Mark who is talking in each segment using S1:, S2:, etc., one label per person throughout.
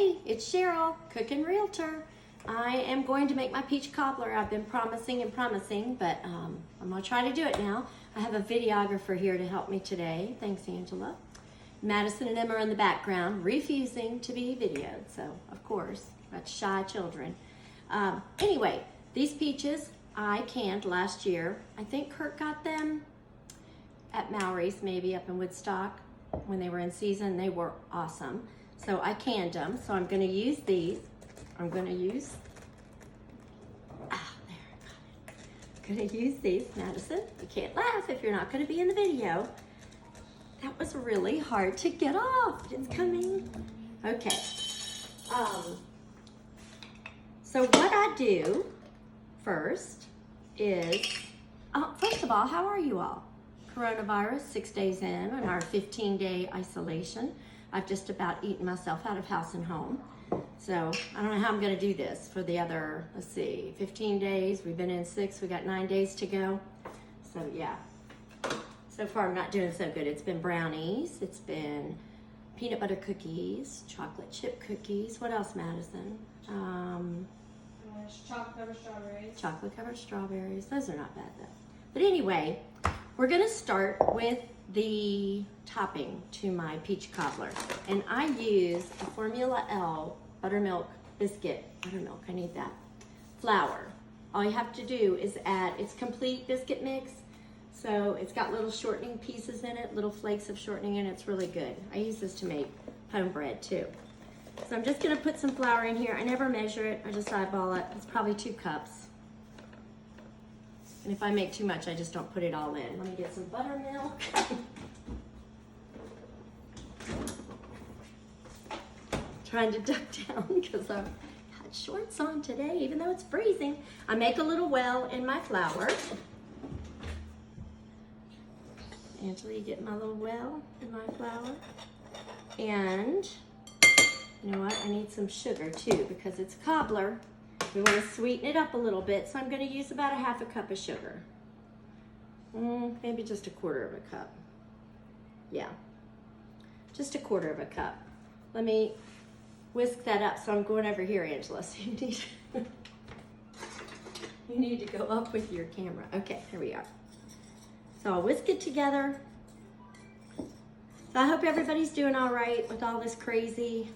S1: Hey, it's Cheryl, Cooking Realtor. I am going to make my peach cobbler. I've been promising and promising, but I'm gonna try to do it now. I have a videographer here to help me today. Thanks, Angela. Madison and Emma are in the background, refusing to be videoed. So, of course, that's shy children. Anyway, these peaches I canned last year. I think Kurt got them at Mowry's, maybe up in Woodstock when they were in season. They were awesome. So I canned them. So I'm gonna use these. I'm gonna use these, Madison. You can't laugh if you're not gonna be in the video. That was really hard to get off. It's coming. Okay. So what I do first is, first of all, how are you all? Coronavirus, 6 days in on our 15-day isolation. I've just about eaten myself out of house and home. So I don't know how I'm gonna do this for the other, let's see, 15 days. We've been in 6, we got 9 days to go. So yeah, so far I'm not doing so good. It's been brownies, it's been peanut butter cookies, chocolate chip cookies. What else, Madison?
S2: Chocolate covered strawberries.
S1: Chocolate covered strawberries, those are not bad though. But anyway, we're gonna start with the topping to my peach cobbler. And I use a Formula L buttermilk biscuit, buttermilk, I need that, flour. All you have to do is add, it's complete biscuit mix, so it's got little shortening pieces in it, little flakes of shortening in it, it's really good. I use this to make home bread too. So I'm just gonna put some flour in here. I never measure it, I just eyeball it. It's probably 2 cups. And if I make too much, I just don't put it all in. Let me get some buttermilk. Trying to duck down because I've got shorts on today, even though it's freezing. I make a little well in my flour. Angela, you get my little well in my flour. And you know what? I need some sugar too because it's cobbler. We want to sweeten it up a little bit, so I'm going to use about a half a cup of sugar. Maybe just a quarter of a cup. Yeah, just a quarter of a cup. Let me whisk that up. So I'm going over here, Angela. So you need to go up with your camera. Okay, here we are. So I'll whisk it together. So I hope everybody's doing all right with all this crazy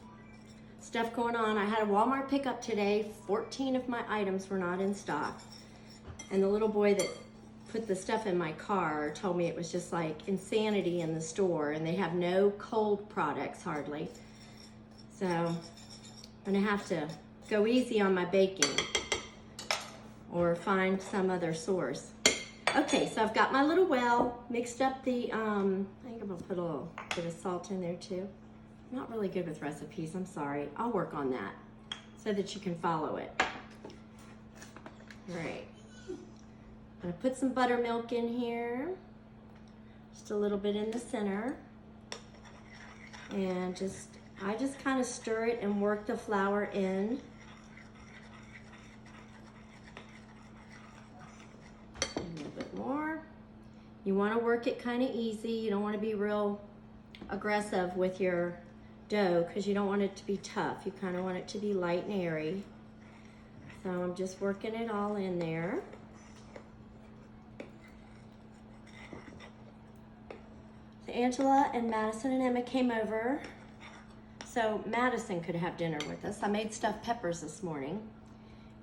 S1: stuff going on. I had a Walmart pickup today. 14 of my items were not in stock. And the little boy that put the stuff in my car told me it was just like insanity in the store and they have no cold products hardly. So I'm gonna have to go easy on my baking or find some other source. Okay, so I've got my little well, mixed up the, I think I'm gonna put a little bit of salt in there too. I'm not really good with recipes, I'm sorry. I'll work on that so that you can follow it. All right, I'm gonna put some buttermilk in here, just a little bit in the center. And I just kind of stir it and work the flour in. A little bit more. You wanna work it kind of easy. You don't wanna be real aggressive with your dough because you don't want it to be tough. You kind of want it to be light and airy. So I'm just working it all in there. So Angela and Madison and Emma came over so Madison could have dinner with us. I made stuffed peppers this morning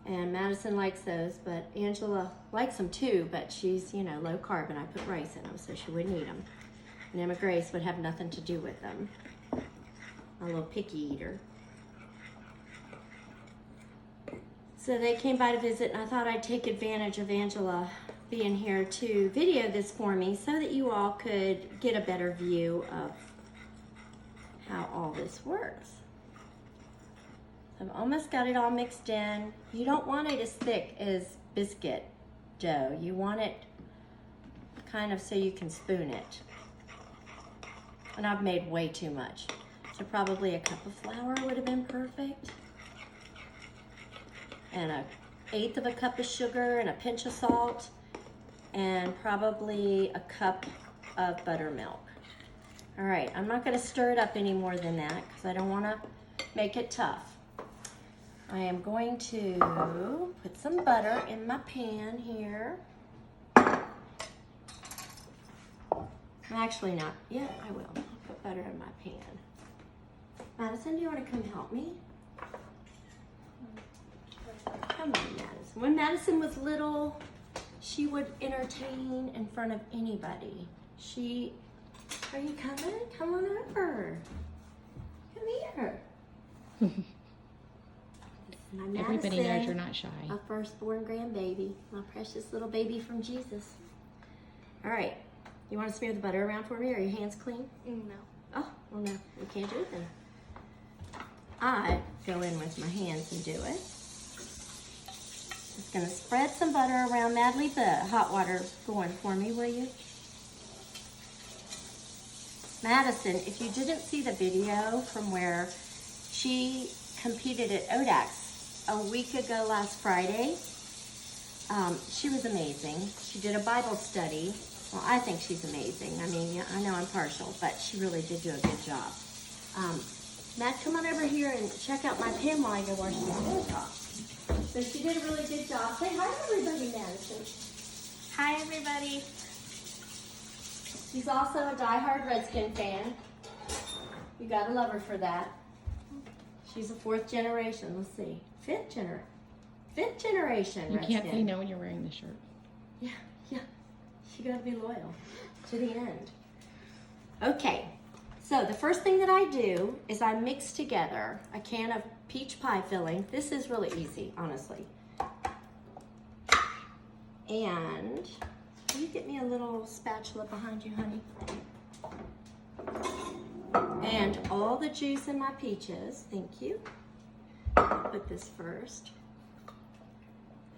S1: and Madison likes those, but Angela likes them too, but she's, you know, low carb and I put rice in them so she wouldn't eat them. And Emma Grace would have nothing to do with them. A little picky eater. So they came by to visit and I thought I'd take advantage of Angela being here to video this for me so that you all could get a better view of how all this works. I've almost got it all mixed in. You don't want it as thick as biscuit dough. You want it kind of so you can spoon it. And I've made way too much. So probably a cup of flour would have been perfect. And 1/8 of a cup of sugar and a pinch of salt. And probably a cup of buttermilk. All right, I'm not gonna stir it up any more than that because I don't wanna make it tough. I am going to put some butter in my pan here. Actually not. Yeah, I will. I'll put butter in my pan. Madison, do you want to come help me? Come on, Madison. When Madison was little, she would entertain in front of anybody. Are you coming? Come on over. Come here.
S2: Everybody knows you're not shy.
S1: My firstborn grandbaby. My precious little baby from Jesus. All right. You want to smear the butter around for me? Are your hands clean?
S3: No.
S1: Oh, well, no. We can't do it then. I go in with my hands and do it. Just going to spread some butter around. Mad, leave the hot water going for me, will you? Madison, if you didn't see the video from where she competed at ODAX a week ago last Friday, she was amazing. She did a Bible study. Well, I think she's amazing. I mean, I know I'm partial, but she really did do a good job. Matt, come on over here and check out my pan while I go wash my hands off. So she did a really good job. Say hi to everybody, Madison.
S3: Hi, everybody.
S1: She's also a diehard Redskin fan. You gotta love her for that. She's a 4th generation. Let's see, 5th generation.
S2: You
S1: Redskin.
S2: can't say no when you're wearing the shirt.
S1: Yeah. You gotta be loyal to the end. Okay, so the first thing that I do is I mix together a can of peach pie filling. This is really easy, honestly. And will you get me a little spatula behind you, honey? And all the juice in my peaches, thank you. Put this first.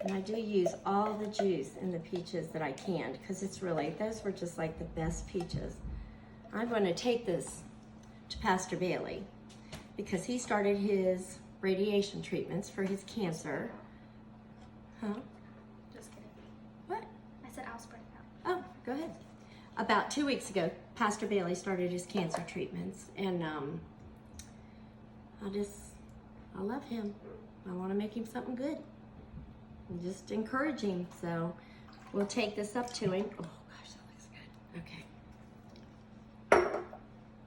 S1: And I do use all the juice in the peaches that I canned because it's really, those were just like the best peaches. I'm going to take this to Pastor Bailey because he started his radiation treatments for his cancer. Huh?
S3: Just kidding.
S1: What?
S3: I said I'll spread it out.
S1: Oh, go ahead. About 2 weeks ago, Pastor Bailey started his cancer treatments, and I love him. I want to make him something good. And just encourage him. So we'll take this up to him. Oh gosh, that looks good. Okay.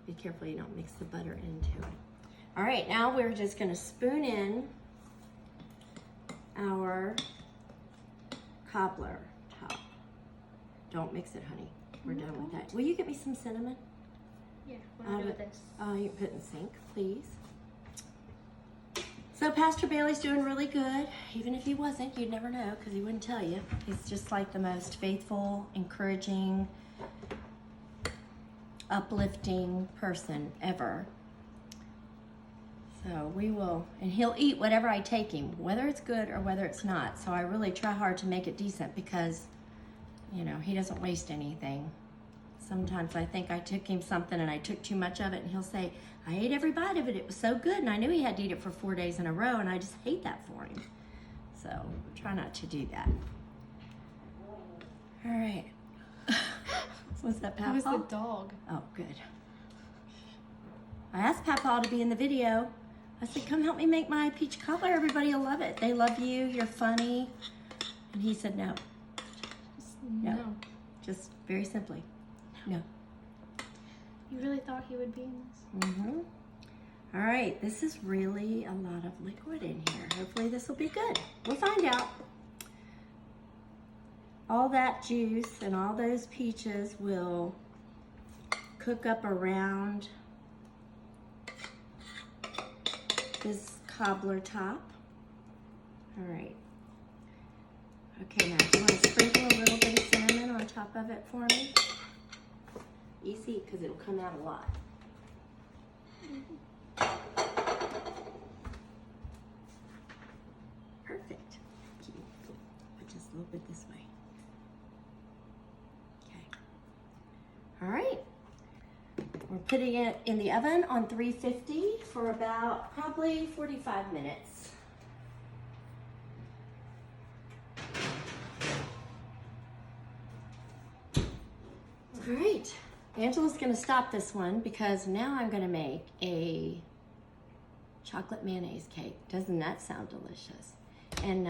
S1: Be careful you don't mix the butter into it. All right, now we're just going to spoon in our cobbler top. Don't mix it, honey. We're done with that. Will you get me some cinnamon?
S3: Yeah, what do I do with this?
S1: Oh, you can put it in the sink, please. So Pastor Bailey's doing really good. Even if he wasn't, you'd never know because he wouldn't tell you. He's just like the most faithful, encouraging, uplifting person ever. So we will, and he'll eat whatever I take him, whether it's good or whether it's not. So I really try hard to make it decent because, you know, he doesn't waste anything. Sometimes I think I took him something and I took too much of it and he'll say, I ate every bite of it. It was so good. And I knew he had to eat it for 4 days in a row and I just hate that for him. So try not to do that. All right. Was that Papa?
S3: It was the dog.
S1: Oh, good. I asked Papa to be in the video. I said, come help me make my peach cobbler. Everybody will love it. They love you. You're funny. And he said no. No. Just very simply, no.
S3: You really thought he would be in this?
S1: Mm-hmm. All right, this is really a lot of liquid in here. Hopefully this will be good. We'll find out. All that juice and all those peaches will cook up around this cobbler top. All right. Okay, now do you want to sprinkle a little bit of cinnamon on top of it for me? Easy, because it'll come out a lot. Perfect. Put just a little bit this way. Okay. All right. We're putting it in the oven on 350 for about probably 45 minutes. All right. Angela's going to stop this one because now I'm going to make a chocolate mayonnaise cake. Doesn't that sound delicious? And